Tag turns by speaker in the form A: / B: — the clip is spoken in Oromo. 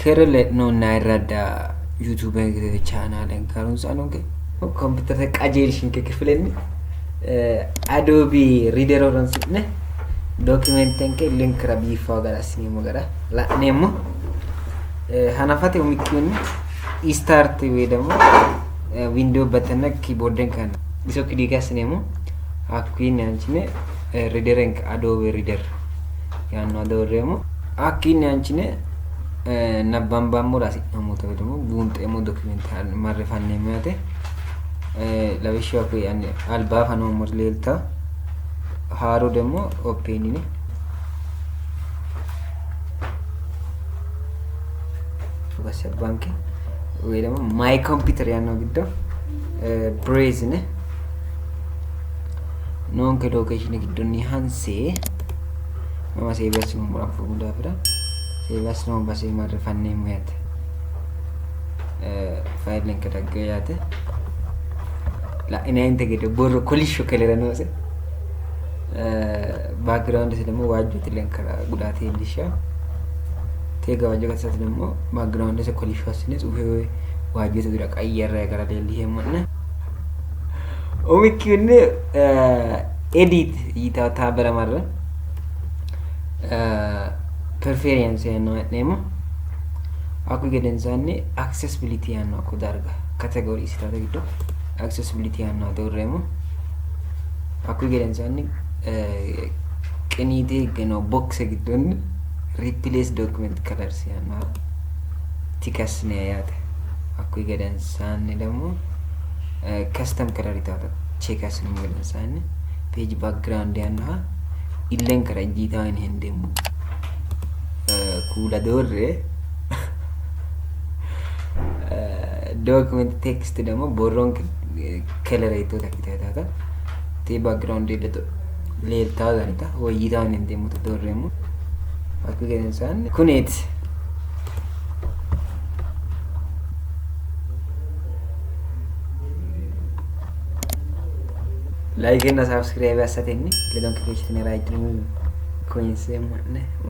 A: Kerele non nairada YouTube channel en karun sanon ke computer te qajeelshin ke kiflenni Adobe Reader oran sitne document ke link rabi fogara sinimo gara la nemo hanafate umikun start we demo window button keyboard kan iso kidigas nemo akin yanchine Reader en Adobe Reader yanno adoremo akin yanchine nabbambammo rasi namoota vedemo buunxeemmo documental marrefanneemate lawishshaho qui anni albaaf hanoommo leelta haaro demo openine bas banki ወይ ደግሞ ማይ ኮምፒውተር ያለው ግዶ ብሬዝ ነ non che location ግዶ ኒሃንሴ ማማ ሴቨስ ነው ሙራፍ ጉዳፍራ ሴቨስ ነው ባሴ ማረፋኔ ሙያት ፋይል ሊንክ ተገያተ ላ እኔን ተገደ ቦሮ ኮሊሾ ከለረ ነው ሰ ባክግራውንድ ደግሞ ዋጅት ሊንክ ጉዳቴ ልሻ ቴጋ ዋጅ ከተሰት ደግሞ ባክግራውንድ ሰ ኮሊሾ አስነ ጽሁፍ ዋጅት ዱራ ቀየረ ያገራ ለልህ የማነ ኦሚኪን ኤዲት ይታታ በረማረ preference ነው ነሞ አኩ ገደንዛኔ accessibility ያለው አኩ ዳርጋ ካቴጎሪ ሲታደ ግዶ accessibility ያለው ደውረሞ አኩ ገደንዛኔ ቅኒቴ ገኖ ቦክስ ግዶን replace document colors ያለው ቲከስ ነው ያያተ አኩ ገደንዛኔ ደግሞ custom color ይታታ ቼክስ ነው ገደንዛኔ page background ያለው ኢለን ከረጂታን እንደሙ kula dorre document text demo borron color ito takitata te background dito leelta ganita hoyidan indemu dorremo aku gensan kunet like and subscribe asateni le donc que tu ne right coincement